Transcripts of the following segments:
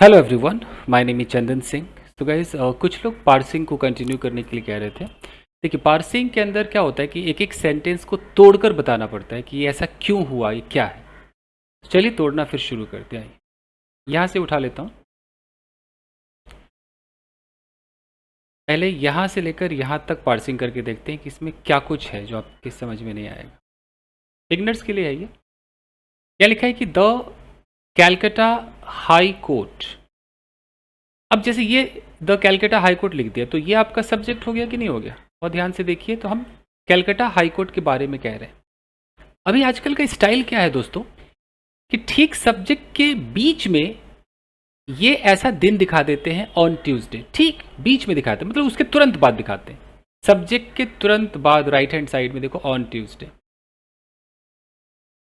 Hello everyone, my name is Chandan Singh. तो guys कुछ लोग पार्सिंग को कंटिन्यू करने के लिए कह रहे थे। देखिए, पार्सिंग के अंदर क्या होता है कि एक एक सेंटेंस को तोड़कर बताना पड़ता है कि ये ऐसा क्यों हुआ, ये क्या है। तो चलिए तोड़ना फिर शुरू करते हैं। यहाँ से उठा लेता हूँ। पहले यहाँ से लेकर यहाँ तक पार्सिंग करके देखते हैं कि इसमें क्या कुछ है जो आपके समझ में नहीं आएगा। बिगनर्स के लिए है ये। क्या लिखा है कि द कैलकाटा हाई कोर्ट। अब जैसे ये द कैलकाटा हाई कोर्ट लिख दिया तो ये आपका सब्जेक्ट हो गया कि नहीं हो गया। और ध्यान से देखिए, तो हम कैलकाटा हाई कोर्ट के बारे में कह रहे हैं। अभी आजकल का स्टाइल क्या है दोस्तों, कि ठीक सब्जेक्ट के बीच में ये ऐसा दिन दिखा देते हैं ऑन ट्यूसडे, ठीक बीच में दिखाते हैं, मतलब उसके तुरंत बाद दिखाते हैं। सब्जेक्ट के तुरंत बाद राइट हैंड साइड में देखो ऑन ट्यूसडे।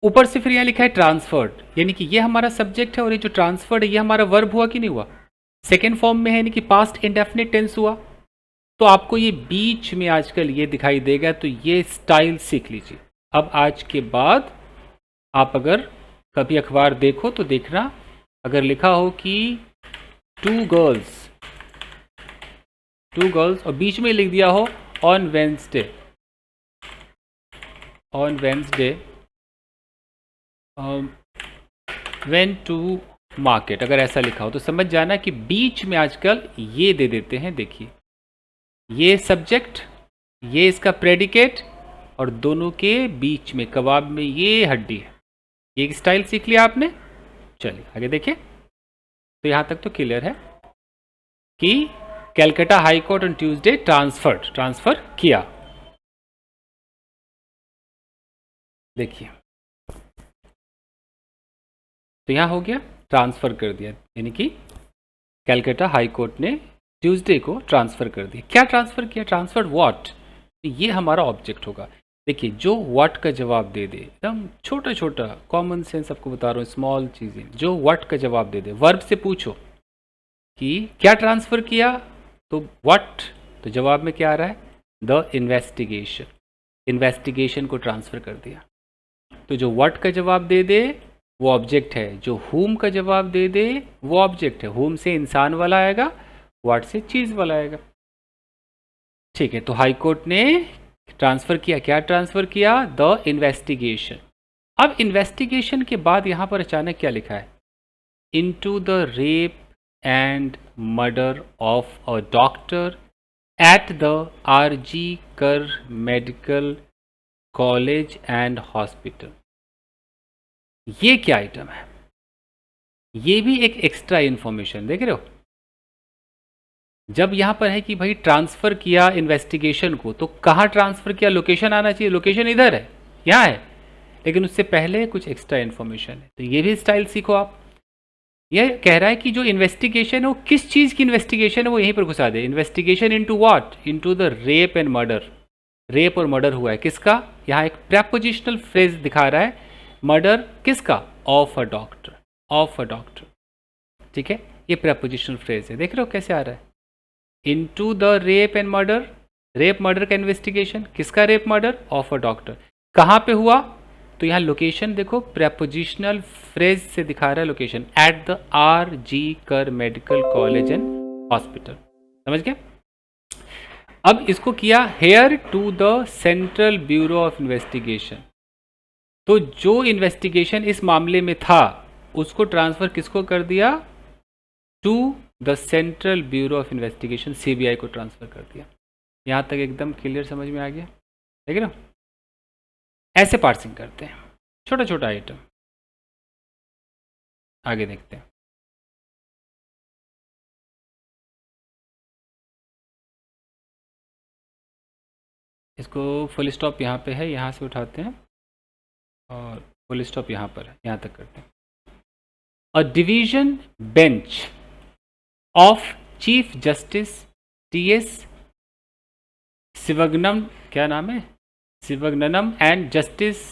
ऊपर से फिर यहाँ लिखा है ट्रांसफर्ड, यानी कि ये हमारा सब्जेक्ट है और ये जो ट्रांसफर्ड है ये हमारा वर्ब हुआ कि नहीं हुआ, सेकेंड फॉर्म में है, यानी कि पास्ट इंडेफिनिट टेंस हुआ। तो आपको ये बीच में आजकल ये दिखाई देगा, तो ये स्टाइल सीख लीजिए। अब आज के बाद आप अगर कभी अखबार देखो तो देखना, अगर लिखा हो कि टू गर्ल्स और बीच में लिख दिया हो on Wednesday went to market, अगर ऐसा लिखा हो तो समझ जाना कि बीच में आजकल ये दे देते हैं। देखिए, ये सब्जेक्ट, ये इसका प्रेडिकेट, और दोनों के बीच में कबाब में ये हड्डी है। ये स्टाइल सीख लिया आपने। चलिए आगे देखिए। तो यहां तक तो क्लियर है कि Calcutta high court on Tuesday transfer किया। देखिए, तो यहां हो गया, ट्रांसफर कर दिया, यानी कि कैलकाटा हाई कोर्ट ने ट्यूसडे को ट्रांसफर कर दिया। क्या ट्रांसफर किया, ट्रांसफर व्हाट, ये हमारा ऑब्जेक्ट होगा। देखिए, जो व्हाट का जवाब दे दे, एकदम छोटा छोटा कॉमन सेंस आपको बता रहा हूँ, स्मॉल चीजें, जो व्हाट का जवाब दे दे, वर्ब से पूछो कि क्या ट्रांसफर किया, तो व्हाट, तो जवाब में क्या आ रहा है, द इन्वेस्टिगेशन को ट्रांसफर कर दिया। तो जो व्हाट का जवाब दे दे वो ऑब्जेक्ट है, जो हुम का जवाब दे दे वो ऑब्जेक्ट है। हुम से इंसान वाला आएगा, व्हाट से चीज वाला आएगा। ठीक है, तो हाई कोर्ट ने ट्रांसफर किया, क्या ट्रांसफर किया, द इन्वेस्टिगेशन। अब इन्वेस्टिगेशन के बाद यहां पर अचानक क्या लिखा है, into the rape and murder of a doctor at the RG Kar medical college and hospital. ये क्या आइटम है, ये भी एक एक्स्ट्रा इंफॉर्मेशन देख रहे हो। जब यहां पर है कि भाई ट्रांसफर किया इन्वेस्टिगेशन को, तो कहां ट्रांसफर किया, लोकेशन आना चाहिए, लोकेशन इधर है, यहां है, लेकिन उससे पहले कुछ एक्स्ट्रा इंफॉर्मेशन है। तो ये भी स्टाइल सीखो आप। ये कह रहा है कि जो इन्वेस्टिगेशन है वो किस चीज की इन्वेस्टिगेशन है वो यहीं पर घुसा दे। Investigation into what, into the rape and murder. Rape और मर्डर हुआ है किसका, यहां एक प्रेपोजिशनल फ्रेज दिखा रहा है, मर्डर किसका, ऑफ अ डॉक्टर। ठीक है, ये प्रेपोजिशनल फ्रेज है, देख रहे हो कैसे आ रहा है, into the rape and murder, rape murder का इन्वेस्टिगेशन, किसका rape murder, of a doctor. कहां पे हुआ, तो यहां लोकेशन देखो, प्रेपोजिशनल फ्रेज से दिखा रहा है location, at the R G कर मेडिकल कॉलेज एंड हॉस्पिटल। समझ गए। अब इसको किया hair to the central bureau of investigation. तो जो इन्वेस्टिगेशन इस मामले में था उसको ट्रांसफर किसको कर दिया, to the central bureau of investigation, CBI को ट्रांसफर कर दिया। यहां तक एकदम क्लियर समझ में आ गया, ठीक है ना। ऐसे पार्सिंग करते हैं, छोटा छोटा आइटम। आगे देखते हैं। इसको फुल स्टॉप यहाँ पे है, यहाँ से उठाते हैं, और फुल स्टॉप यहाँ पर है, यहाँ तक करते हैं। A division bench of chief justice TS Sivagnanam, क्या नाम है, Sivagnanam and justice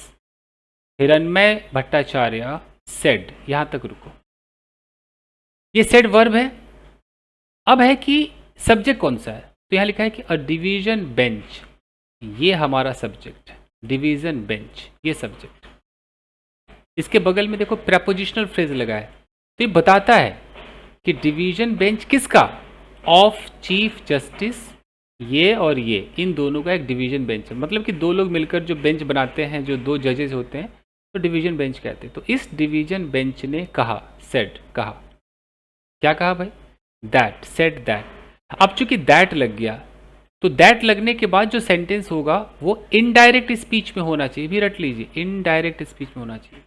Hiranmay Bhattacharya said, यहां तक रुको। ये सेड वर्ब है। अब है कि सब्जेक्ट कौन सा है, तो यहां लिखा है कि अ डिवीजन बेंच, ये हमारा सब्जेक्ट है, डिवीजन बेंच ये सब्जेक्ट। इसके बगल में देखो प्रेपोजिशनल फ्रेज लगा है, तो ये बताता है कि डिवीजन बेंच किसका, ऑफ चीफ जस्टिस, ये और ये, इन दोनों का एक डिवीजन बेंच है। मतलब कि दो लोग मिलकर जो बेंच बनाते हैं, जो दो जजेस होते हैं, तो डिवीजन बेंच कहते हैं। तो इस डिवीजन बेंच ने कहा, सेड, कहा, क्या कहा भाई, दैट, सेड दैट। अब चूंकि दैट लग गया, तो दैट लगने के बाद जो सेंटेंस होगा वो इनडायरेक्ट स्पीच में होना चाहिए, भी रट लीजिए, इनडायरेक्ट स्पीच में होना चाहिए।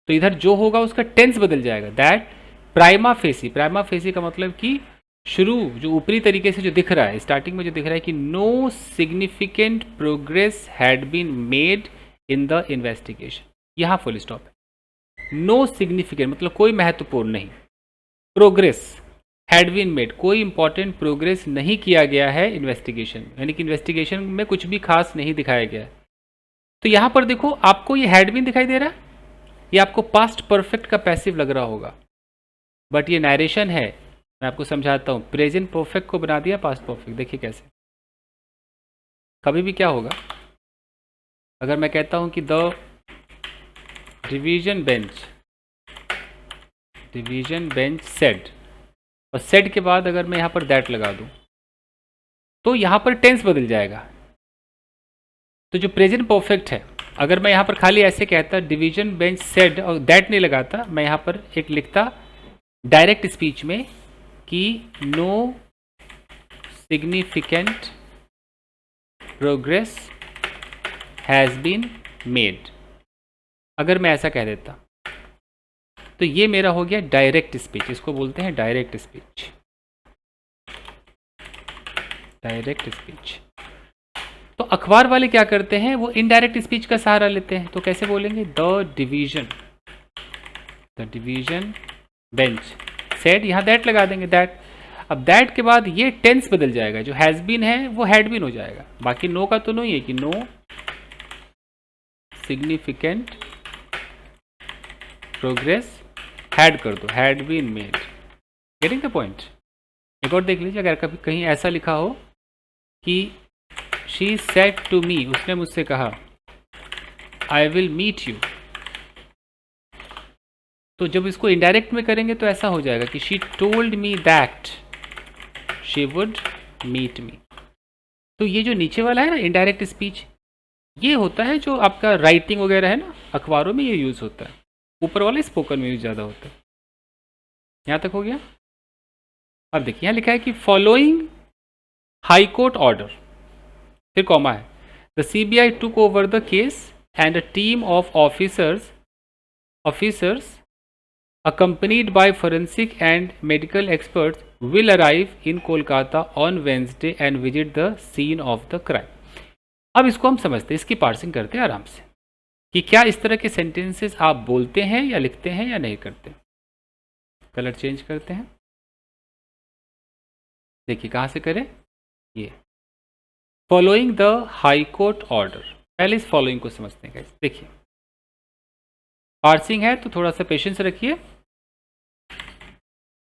तो इधर जो होगा उसका टेंस बदल जाएगा, that prima facie. Prima facie का मतलब कि शुरू, जो ऊपरी तरीके से जो दिख रहा है, स्टार्टिंग में जो दिख रहा है कि no significant progress had been made in the investigation, यहां फुल स्टॉप है। नो सिग्निफिकेंट मतलब कोई महत्वपूर्ण नहीं, प्रोग्रेस हैड बीन मेड, कोई इंपॉर्टेंट प्रोग्रेस नहीं किया गया है इन्वेस्टिगेशन, यानी कि इन्वेस्टिगेशन में कुछ भी खास नहीं दिखाया गया है। तो यहां पर देखो, आपको ये हैड बीन दिखाई दे रहा है, ये आपको पास्ट परफेक्ट का पैसिव लग रहा होगा, बट ये नरेशन है। मैं आपको समझाता हूं, प्रेजेंट परफेक्ट को बना दिया पास्ट परफेक्ट। देखिए कैसे, कभी भी क्या होगा, अगर मैं कहता हूं कि द डिवीजन बेंच सेड, और सेड के बाद अगर मैं यहां पर दैट लगा दूं, तो यहां पर टेंस बदल जाएगा। तो जो प्रेजेंट परफेक्ट है, अगर मैं यहां पर खाली ऐसे कहता डिवीजन बेंच सेड और दैट नहीं लगाता, मैं यहां पर एक लिखता डायरेक्ट स्पीच में कि no significant progress has been made, अगर मैं ऐसा कह देता, तो ये मेरा हो गया डायरेक्ट स्पीच। इसको बोलते हैं डायरेक्ट स्पीच, डायरेक्ट स्पीच। तो अखबार वाले क्या करते हैं, वो इनडायरेक्ट स्पीच का सहारा लेते हैं। तो कैसे बोलेंगे, द डिवीजन बेंच सेड, यहां दैट लगा देंगे, दैट। अब दैट के बाद ये टेंस बदल जाएगा, जो हैज बीन है वो हैड बीन हो जाएगा। बाकी नो का तो नहीं है कि नो सिग्निफिकेंट प्रोग्रेस, हैड कर दो, had been made. Getting the point. एक और देख लीजिए, अगर कभी कहीं ऐसा लिखा हो कि शी सेड टू मी, उसने मुझसे कहा, आई विल मीट यू, तो जब इसको इनडायरेक्ट में करेंगे तो ऐसा हो जाएगा कि she told me that she would meet me. तो ये जो नीचे वाला है ना इनडायरेक्ट स्पीच, ये होता है जो आपका राइटिंग वगैरह है ना, अखबारों में ये यूज होता है। ऊपर वाले स्पोकन में यूज ज़्यादा होता है। यहाँ तक हो गया। अब देखिए यहाँ लिखा है कि फॉलोइंग हाई कोर्ट ऑर्डर, फिर कॉमा है, the CBI took over the case and a team of officers accompanied by forensic and medical experts will arrive in Kolkata on Wednesday and visit the scene of the crime। अब इसको हम समझते हैं, इसकी parsing करते हैं आराम से कि क्या इस तरह के सेंटेंसेस आप बोलते हैं या लिखते हैं या नहीं करते। कलर चेंज करते हैं, देखिए कहाँ से करें, ये following the high court order. पहले इस फॉलोइंग को समझते हैं। देखिए पार्सिंग है तो थोड़ा सा पेशेंस रखिए।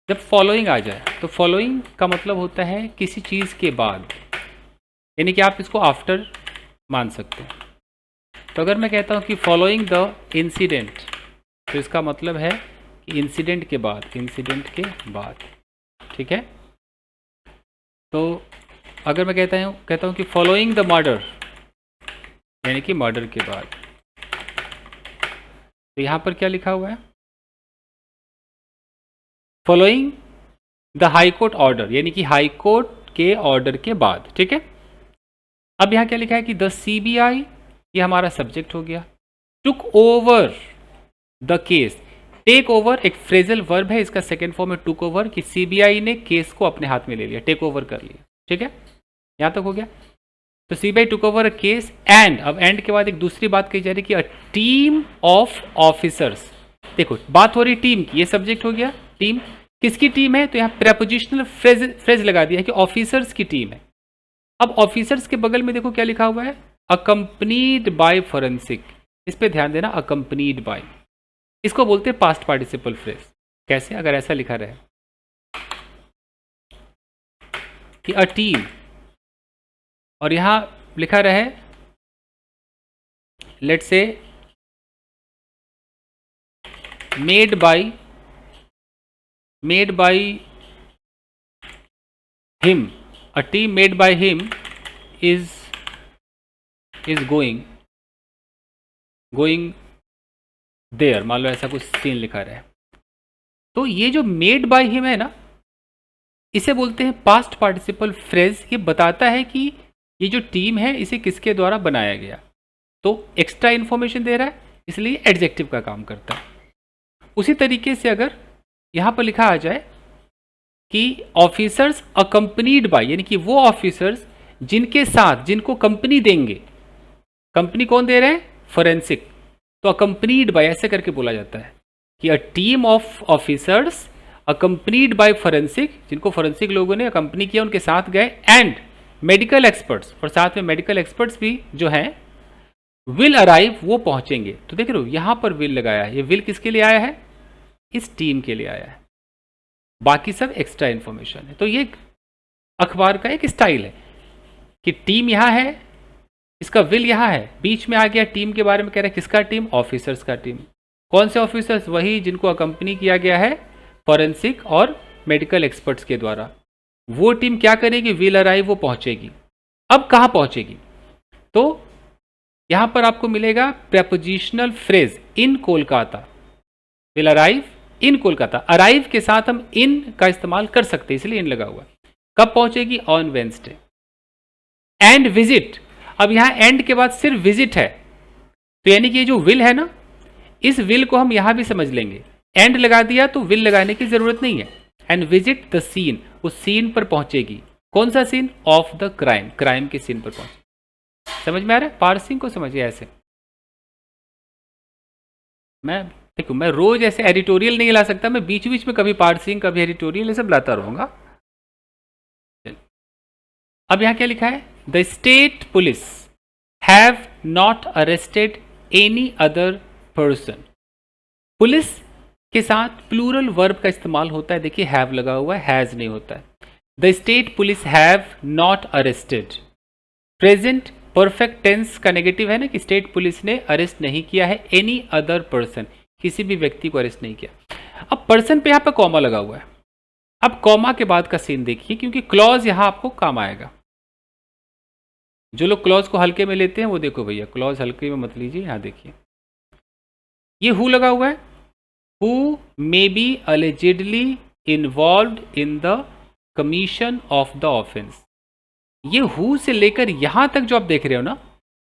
जब फॉलोइंग आ जाए तो फॉलोइंग का मतलब होता है किसी चीज़ के बाद, यानी कि आप इसको आफ्टर मान सकते हैं। तो अगर मैं कहता हूँ कि फॉलोइंग द इंसिडेंट, तो इसका मतलब है कि इंसिडेंट के बाद, ठीक है। तो अगर मैं कहता हूँ कि फॉलोइंग द मर्डर, यानी कि मर्डर के बाद, तो यहाँ पर क्या लिखा हुआ है, following the high court order, यानी कि हाई कोर्ट के ऑर्डर के बाद, ठीक है। अब यहाँ क्या लिखा है कि द सीबीआई, ये हमारा सब्जेक्ट हो गया, took over the case. Take over एक फ्रेजल वर्ब है, इसका सेकेंड फॉर्म है टुक ओवर, कि सीबीआई ने केस को अपने हाथ में ले लिया, टेक ओवर कर लिया, ठीक है। यहाँ तक हो गया। तो CBI took over a case and, अब एंड के बाद एक दूसरी बात कही जा रही है कि अ टीम ऑफ ऑफिसर्स। देखो बात हो रही टीम की, ये सब्जेक्ट हो गया, टीम किसकी टीम है, तो यहाँ प्रेपोजिशनल फ्रेज लगा दिया है कि ऑफिसर्स की टीम है। अब ऑफिसर्स के बगल में देखो क्या लिखा हुआ है, अकम्पनीड बाय फॉरेंसिक। इस पे ध्यान देना, अकम्पनीड बाय, इसको बोलते हैं पास्ट पार्टिसिपल फ्रेज। कैसे, अगर ऐसा लिखा रहे कि अ टीम, और यहां लिखा रहे let's say made by made by him, a team made by him is going there, मान लो ऐसा कुछ सीन लिखा रहा है। तो ये जो मेड बाय हिम है ना, इसे बोलते हैं पास्ट पार्टिसिपल फ्रेज। ये बताता है कि ये जो टीम है इसे किसके द्वारा बनाया गया। तो एक्स्ट्रा इंफॉर्मेशन दे रहा है, इसलिए एडजेक्टिव का काम करता है। उसी तरीके से अगर यहां पर लिखा आ जाए कि ऑफिसर्स अकम्पनीड बाय, यानी कि वो ऑफिसर्स जिनके साथ, जिनको कंपनी देंगे, कंपनी कौन दे रहे हैं, फोरेंसिक, तो अकम्पनीड बाय ऐसे करके बोला जाता है कि a team of officers accompanied by forensic, जिनको फोरेंसिक लोगों ने अकम्पनी किया, उनके साथ गए, एंड मेडिकल एक्सपर्ट्स, और साथ में मेडिकल एक्सपर्ट्स भी जो हैं विल अराइव, वो पहुंचेंगे। तो देख रहे हो यहां पर विल लगाया है, ये विल किसके लिए आया है, इस टीम के लिए आया है, बाकी सब एक्स्ट्रा इंफॉर्मेशन है। तो ये अखबार का एक स्टाइल है कि टीम यहां है, इसका विल यहां है, बीच में आ गया टीम के बारे में, कह रहा है किसका टीम, ऑफिसर्स का टीम। कौन से ऑफिसर्स, वही जिनको अकंपनी किया गया है फॉरेंसिक और मेडिकल एक्सपर्ट्स के द्वारा। वो टीम क्या करेगी, विल अराइव, वो पहुंचेगी। अब कहां पहुंचेगी, तो यहां पर आपको मिलेगा prepositional phrase in Kolkata, will arrive in Kolkata. Arrive के साथ हम इन का इस्तेमाल कर सकते हैं, इसलिए इन लगा हुआ। कब पहुंचेगी, ऑन वेंसडे। एंड विजिट, अब यहां एंड के बाद सिर्फ विजिट है, तो यानी कि ये जो विल है ना, इस विल को हम यहां भी समझ लेंगे। एंड लगा दिया तो विल लगाने की जरूरत नहीं है। एंड विजिट द सीन, उस सीन पर पहुंचेगी। कौन सा scene, of the crime, crime के सीन पर पहुंचेगी। समझ में आ रहा है, पार्सिंग को समझिए ऐसे। मैं देखो, मैं रोज ऐसे एडिटोरियल नहीं ला सकता, मैं बीच बीच में कभी पार्सिंग, कभी एडिटोरियल, ये सब लाता रहूंगा। अब यहां क्या लिखा है, the state police have not arrested any other person. Police के साथ प्लूरल वर्ब का इस्तेमाल होता है, देखिए हैव लगा हुआ है, हैज नहीं होता है। The state police have not arrested, present perfect tense का नेगेटिव है ना, कि स्टेट पुलिस ने अरेस्ट नहीं किया है एनी अदर पर्सन, किसी भी व्यक्ति को अरेस्ट नहीं किया। अब पर्सन पे यहां पर कॉमा लगा हुआ है। अब कॉमा के बाद का सीन देखिए, क्योंकि क्लॉज यहां आपको काम आएगा। जो लोग क्लॉज को हल्के में लेते हैं वो देखो भैया, क्लॉज हल्के में मत लीजिए। यहां देखिए ये हु लगा हुआ है, who may be allegedly involved in the commission of the offence. ये हु से लेकर यहां तक जो आप देख रहे हो ना,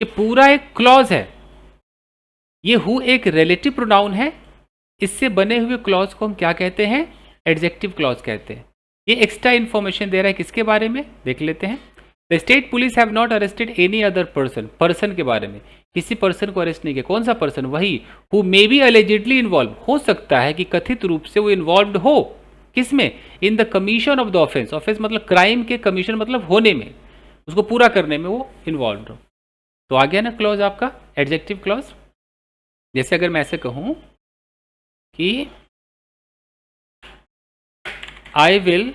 ये पूरा एक क्लॉज है। ये हु एक रिलेटिव प्रोनाउन है, इससे बने हुए क्लॉज को हम क्या कहते हैं, एडजेक्टिव क्लॉज कहते हैं। ये एक्स्ट्रा इंफॉर्मेशन दे रहा है किसके बारे में, देख लेते हैं। The state police have not arrested any other person, person के बारे में, किसी पर्सन को अरेस्ट नहीं किया। कौन सा पर्सन, वही who may be allegedly involve, हो सकता है कि कथित रूप से वो इन्वॉल्व हो, किसमें, in the commission of the offence. Offence मतलब क्राइम के, कमीशन मतलब होने में, उसको पूरा करने में वो इन्वॉल्व हो। तो आ गया ना क्लॉज आपका एडजेक्टिव क्लॉज। जैसे अगर मैं ऐसे कहूं कि I will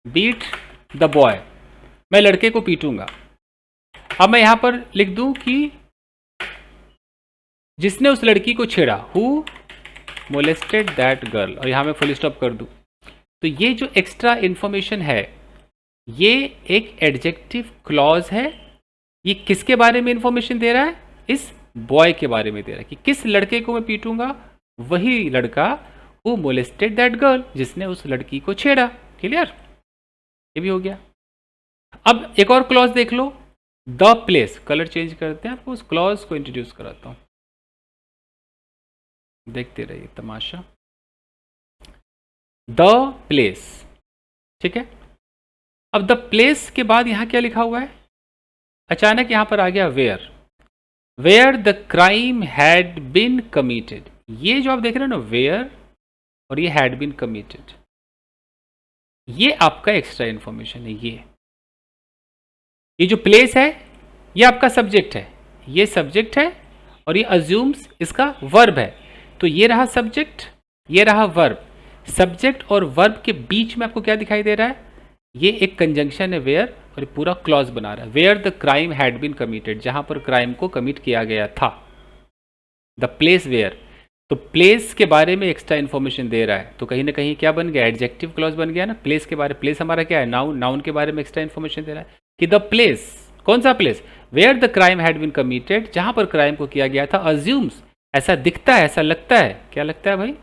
beat the boy, मैं लड़के को पीटूंगा। अब मैं यहां पर लिख दूं कि जिसने उस लड़की को छेड़ा, हु मोलेस्टेड दैट गर्ल, और यहां मैं फुल स्टॉप कर दूं। तो ये जो एक्स्ट्रा इंफॉर्मेशन है, ये एक एडजेक्टिव क्लॉज है। ये किसके बारे में इंफॉर्मेशन दे रहा है, इस बॉय के बारे में दे रहा है कि किस लड़के को मैं पीटूंगा, वही लड़का हु मोलेस्टेड दैट गर्ल, जिसने उस लड़की को छेड़ा। क्लियर, ये भी हो गया। अब एक और क्लॉज देख लो, द प्लेस। कलर चेंज करते हैं, आपको उस क्लॉज को इंट्रोड्यूस कराता हूं, देखते रहिए तमाशा। द प्लेस, ठीक है। अब द प्लेस के बाद यहां क्या लिखा हुआ है, अचानक यहां पर आ गया where, where the crime had been committed. ये जो आप देख रहे हो ना, वेयर और ये हैड बीन कमिटेड, ये आपका एक्स्ट्रा इंफॉर्मेशन है। ये जो प्लेस है ये आपका सब्जेक्ट है, ये सब्जेक्ट है, और ये अज्यूम्स इसका वर्ब है। तो ये रहा सब्जेक्ट, ये रहा वर्ब। सब्जेक्ट और वर्ब के बीच में आपको क्या दिखाई दे रहा है, ये एक कंजंक्शन है वेयर, और पूरा क्लॉज बना रहा है। Where the crime had been committed, जहां पर क्राइम को कमिट किया गया था। द प्लेस वेयर, तो प्लेस के बारे में एक्स्ट्रा इन्फॉर्मेशन दे रहा है, तो कहीं ना कहीं क्या बन गया, एडजेक्टिव क्लॉज बन गया ना। प्लेस के बारे, प्लेस हमारा क्या है, नाउन, नाउन के बारे में एक्स्ट्रा इन्फॉर्मेशन दे रहा है कि द प्लेस, कौन सा place, where the crime had been committed, जहां पर क्राइम को किया गया था, अज्यूम्स, ऐसा दिखता है, ऐसा लगता है, क्या लगता है भाई,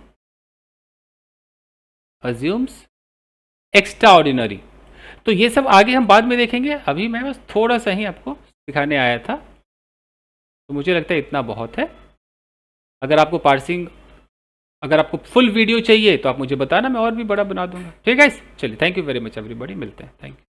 अज्यूम्स एक्स्ट्रा ऑर्डिनरी। तो ये सब आगे हम बाद में देखेंगे, अभी मैं बस थोड़ा सा ही आपको दिखाने आया था। तो मुझे लगता है इतना बहुत है। अगर आपको पार्सिंग, अगर आपको फुल वीडियो चाहिए तो आप मुझे बताना, मैं और भी बड़ा बना दूंगा। ठीक है, चलिए, thank you very much everybody, मिलते हैं, थैंक यू।